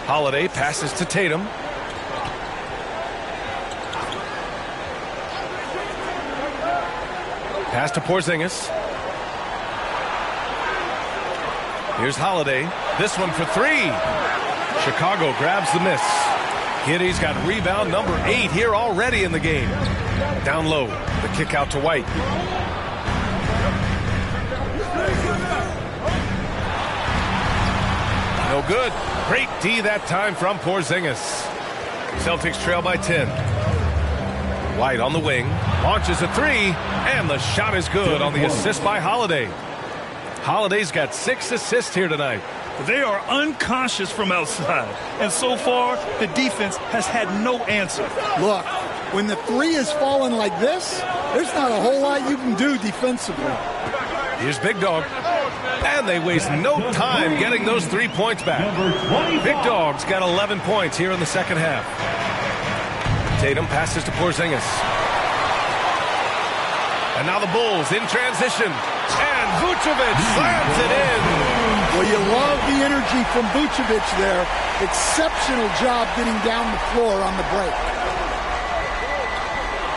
Holiday passes to Tatum. Pass to Porzingis. Here's Holiday. This one for three. Chicago grabs the miss. Giddey's got rebound number 8 here already in the game. Down low, the kick out to White. No good. Great D that time from Porzingis. Celtics trail by 10. White on the wing, launches a three, and the shot is good on the assist by Holiday. Holiday's got 6 assists here tonight. They are unconscious from outside, and so far the defense has had no answer. Look, when the three is falling like this, there's not a whole lot you can do defensively. Here's Big Dog, and they waste no time getting those 3 points back. Big Dog's got 11 points here in the second half. Tatum passes to Porzingis. And now the Bulls in transition. And Vucevic slams it in. Well, you love the energy from Vucevic there. Exceptional job getting down the floor on the break.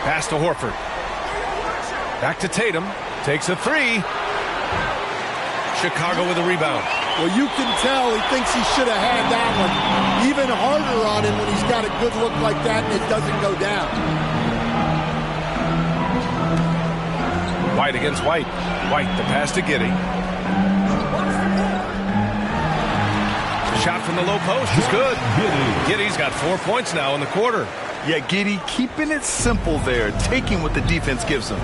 Pass to Horford. Back to Tatum. Takes a three. Chicago with a rebound. Well, you can tell he thinks he should have had that one. Even harder on him when he's got a good look like that and it doesn't go down. White against White. White, the pass to Giddey. The shot from the low post is good. Giddey's got 4 points now in the quarter. Yeah, Giddey keeping it simple there, taking what the defense gives him.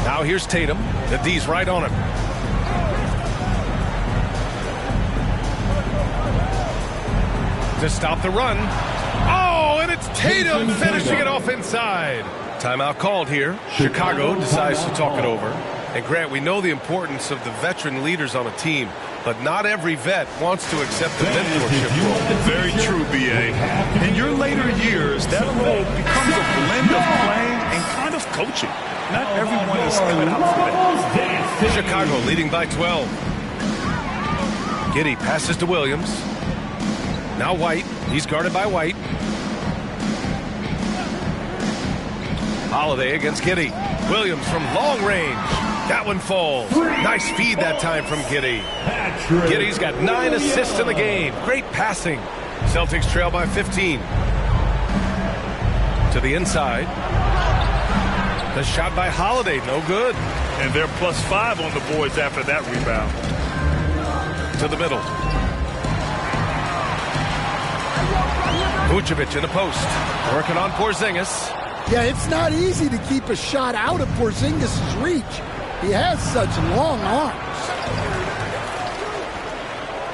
Now here's Tatum. The D's right on him. To stop the run. Oh, and it's Tatum finishing it off inside. Timeout called here. Chicago decides to talk it over. And Grant, we know the importance of the veteran leaders on a team, but not every vet wants to accept the mentorship role. Very true, B.A. In your later years, that role becomes a blend of playing and kind of coaching. Not everyone is cut out for that. Chicago leading by 12. Giddey passes to Williams. Now White. He's guarded by White. Holiday against Giddey. Williams from long range. That one falls. Nice feed that time from Giddey. Giddey's got 9 assists in the game. Great passing. Celtics trail by 15. To the inside. The shot by Holiday, no good. And they're +5 on the boards after that rebound. To the middle. Vucevic in the post. Working on Porzingis. Yeah, it's not easy to keep a shot out of Porzingis' reach. He has such long arms.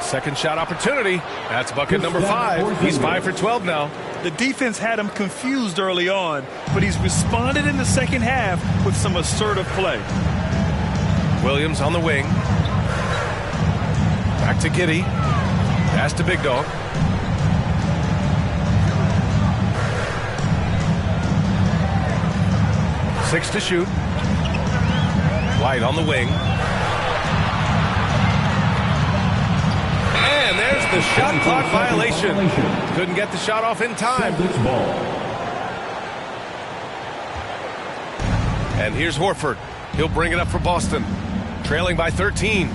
Second shot opportunity. That's bucket number 5. He's 5 for 12 now. The defense had him confused early on, but he's responded in the second half with some assertive play. Williams on the wing. Back to Giddey. Pass to Big Dog. Six to shoot. White on the wing. And there's the shot clock violation. Couldn't get the shot off in time. And here's Horford. He'll bring it up for Boston. Trailing by 13.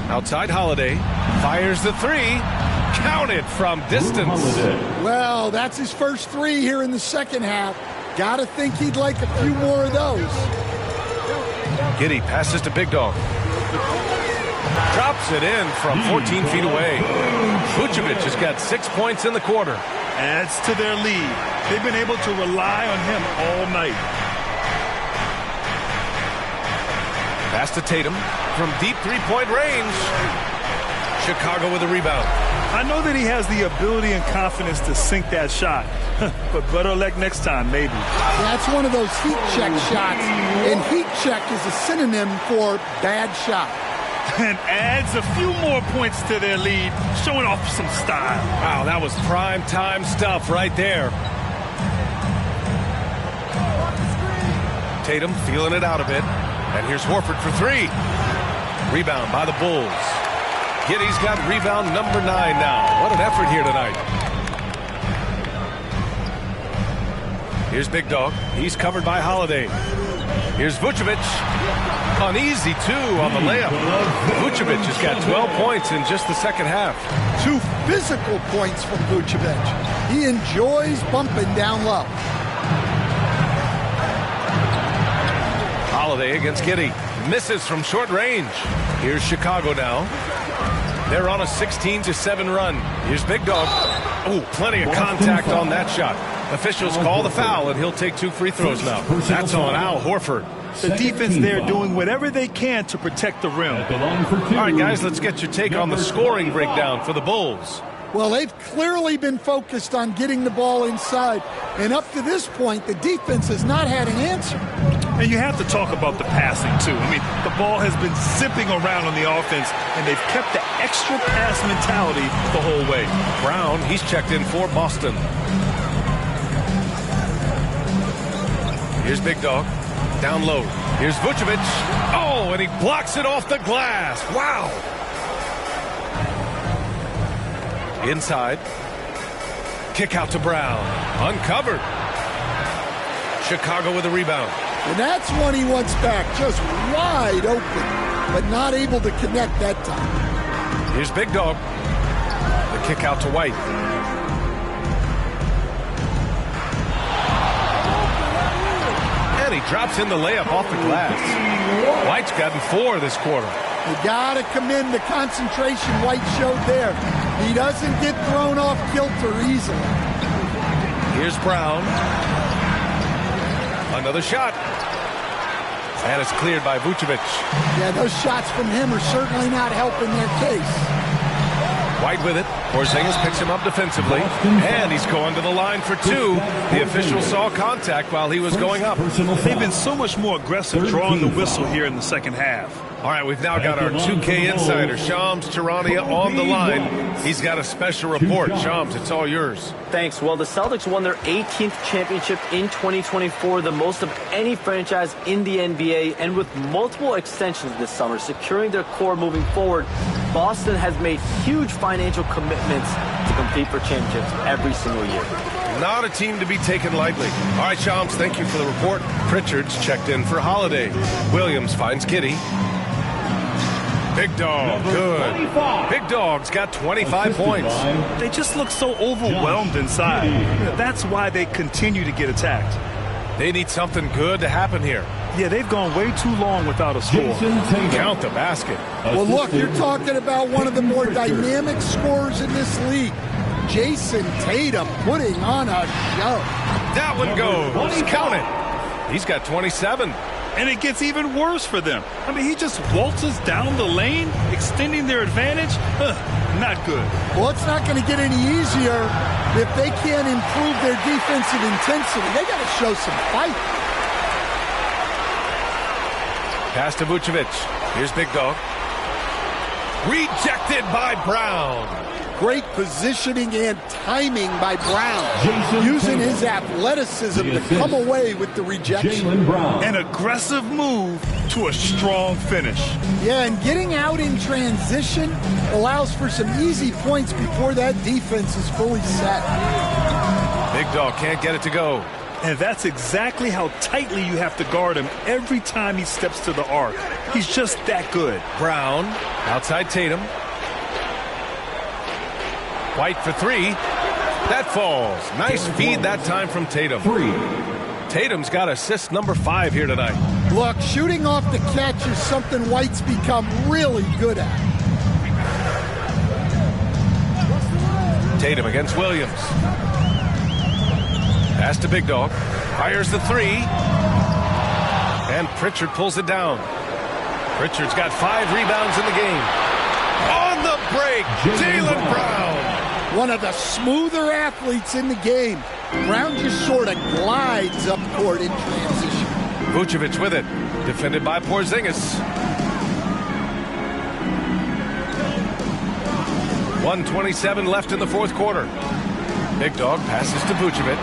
Outside Holiday. Fires the three. Counted from distance. Well, that's his first 3 here in the second half. Gotta think he'd like a few more of those. Giddey passes to Big Dog. Drops it in from 14 feet away. Vucevic has got 6 points in the quarter. Adds to their lead. They've been able to rely on him all night. Pass to Tatum from deep three-point range. Chicago with a rebound. I know that he has the ability and confidence to sink that shot, but better luck next time, maybe. That's one of those heat check shots, and heat check is a synonym for bad shot. And adds a few more points to their lead, showing off some style. Wow, that was prime time stuff right there. Tatum feeling it out a bit. And here's Horford for 3. Rebound by the Bulls. Giddey's got rebound number 9 now. What an effort here tonight. Here's Big Dog. He's covered by Holiday. Here's Vucevic. An easy 2 on the layup. Vucevic has got 12 points in just the second half. 2 physical points from Vucevic. He enjoys bumping down low. Holiday against Giddey. Misses from short range. Here's Chicago now. They're on a 16-7 run. Here's Big Dog. Oh, plenty of contact on that shot. Officials call the foul, and he'll take 2 free throws now. That's on Al Horford. The defense there doing whatever they can to protect the rim. All right, guys, let's get your take on the scoring breakdown for the Bulls. Well, they've clearly been focused on getting the ball inside. And up to this point, the defense has not had an answer. And you have to talk about the passing, too. I mean, the ball has been zipping around on the offense, and they've kept the extra pass mentality the whole way. Brown, he's checked in for Boston. Here's Big Dog. Down low. Here's Vucevic. Oh, and he blocks it off the glass. Wow. Inside. Kick out to Brown. Uncovered. Chicago with a rebound. And that's one he wants back. Just wide open, but not able to connect that time. Here's Big Dog. The kick out to White. And he drops in the layup off the glass. White's gotten 4 this quarter. You got to commend the concentration White showed there. He doesn't get thrown off kilter easily. Here's Brown. Another shot. And it's cleared by Vucevic. Yeah, those shots from him are certainly not helping their case. White with it. Porzingis picks him up defensively. And he's going to the line for 2. The official saw contact while he was going up. They've been so much more aggressive drawing the whistle here in the second half. All right, we've now got our 2K insider, Shams Charania, on the line. He's got a special report. Shams, it's all yours. Thanks. Well, the Celtics won their 18th championship in 2024, the most of any franchise in the NBA, and with multiple extensions this summer, securing their core moving forward, Boston has made huge financial commitments to compete for championships every single year. Not a team to be taken lightly. All right, Shams, thank you for the report. Pritchard's checked in for Holiday. Williams finds Giddey. Big Dog, good. Big Dog's got 25 points. They just look so overwhelmed inside. That's why they continue to get attacked. They need something good to happen here. Yeah, they've gone way too long without a score. Count the basket. Well, look, you're talking about one of the more dynamic scorers in this league. Jason Tatum putting on a show. That one goes. Count it. He's got 27. And it gets even worse for them. I mean, he just waltzes down the lane, extending their advantage. Not good. Well, it's not going to get any easier if they can't improve their defensive intensity. They got to show some fight. Pass to Vucevic. Here's Big Dog. Rejected by Brown. Great positioning and timing by Brown, using his athleticism to come away with the rejection. An aggressive move to a strong finish. Yeah, and getting out in transition allows for some easy points before that defense is fully set. Big Dog can't get it to go. And that's exactly how tightly you have to guard him every time he steps to the arc. He's just that good. Brown, outside Tatum. White for 3. That falls. Nice feed that time from Tatum. Tatum's got assist number 5 here tonight. Look, shooting off the catch is something White's become really good at. Tatum against Williams. Pass to Big Dog. Fires the 3. And Pritchard pulls it down. Pritchard's got 5 rebounds in the game. On the break, Jaylen Brown. One of the smoother athletes in the game. Brown just sort of glides up court in transition. Vucevic with it. Defended by Porzingis. 1:27 left in the fourth quarter. Big Dog passes to Vucevic.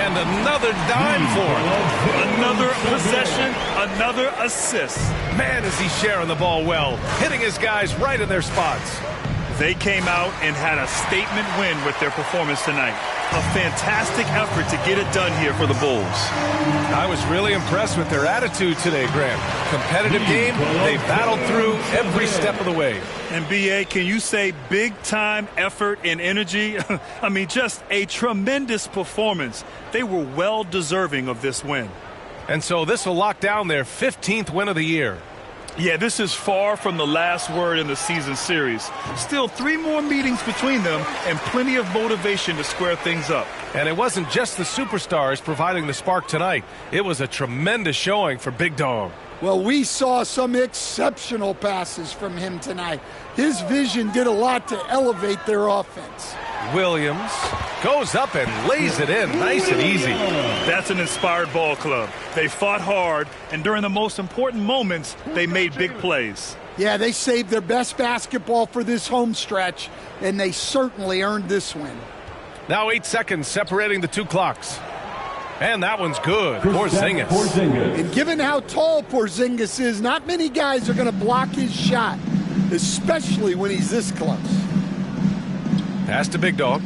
And another dime for him. Another possession, another assist. Man, is he sharing the ball well, hitting his guys right in their spots. They came out and had a statement win with their performance tonight. A fantastic effort to get it done here for the Bulls. I was really impressed with their attitude today, Grant. Competitive game, they battled through every step of the way. And B.A., can you say big-time effort and energy? I mean, just a tremendous performance. They were well deserving of this win. And so this will lock down their 15th win of the year. Yeah, this is far from the last word in the season series. Still 3 more meetings between them and plenty of motivation to square things up. And it wasn't just the superstars providing the spark tonight. It was a tremendous showing for Big Dog. Well, we saw some exceptional passes from him tonight. His vision did a lot to elevate their offense. Williams goes up and lays it in nice and easy. That's an inspired ball club. They fought hard, and during the most important moments, they made big plays. Yeah, they saved their best basketball for this home stretch, and they certainly earned this win. Now 8 seconds separating the two clocks. And that one's good. Porzingis. And given how tall Porzingis is, not many guys are going to block his shot, especially when he's this close. Pass to Big Dog.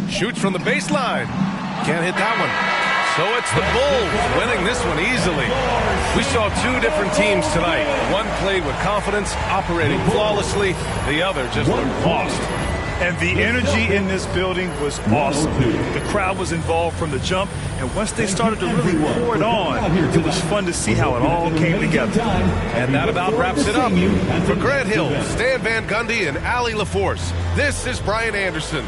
Shoots from the baseline. Can't hit that one. So it's the Bulls winning this one easily. We saw 2 different teams tonight. One played with confidence, operating flawlessly. The other just looked lost. And the energy in this building was awesome. The crowd was involved from the jump, and once they started to really pour it on, it was fun to see how it all came together. And that about wraps it up. For Grant Hill, Stan Van Gundy, and Allie LaForce, this is Brian Anderson.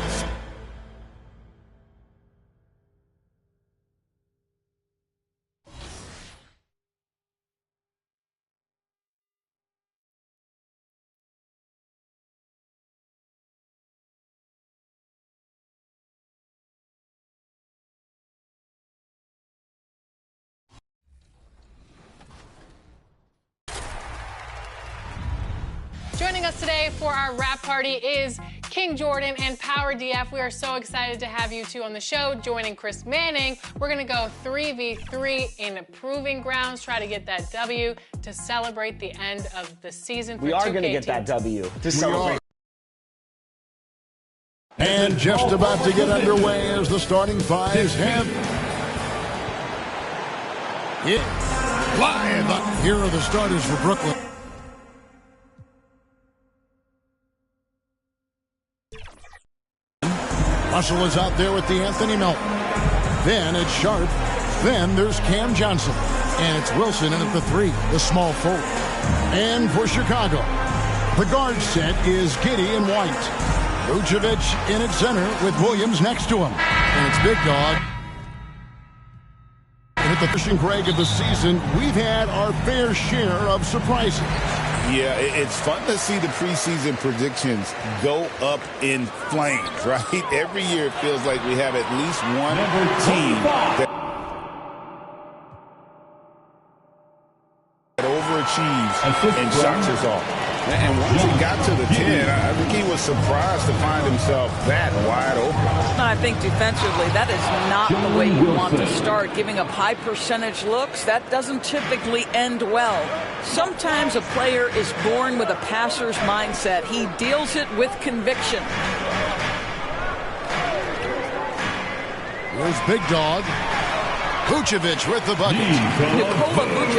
Joining us today for our wrap party is King Jordan and Power DF. We are so excited to have you two on the show. Joining Chris Manning, we're going to go 3v3 in proving grounds, try to get that W to celebrate the end of the season for 2K. We are going to get that W to celebrate. And just about to get underway as the starting fives have it live. Here are the starters for Brooklyn. Russell is out there with the Anthony Melton. Then it's Sharp. Then there's Cam Johnson. And it's Wilson in at the 3, the small forward. And for Chicago, the guard set is Giddey and White. Vucevic in at center with Williams next to him. And it's Big Dog. And at the Christian Craig of the season, we've had our fair share of surprises. Yeah, it's fun to see the preseason predictions go up in flames, right? Every year it feels like we have at least one team that overachieves and shocks us all. And once he got to the 10, I think he was surprised to find himself that wide open. I think defensively, that is not the way you want to start. Giving up high percentage looks, that doesn't typically end well. Sometimes a player is born with a passer's mindset. He deals it with conviction. Here's Big Dog. Vucevic with the bucket. Nikola Vucevic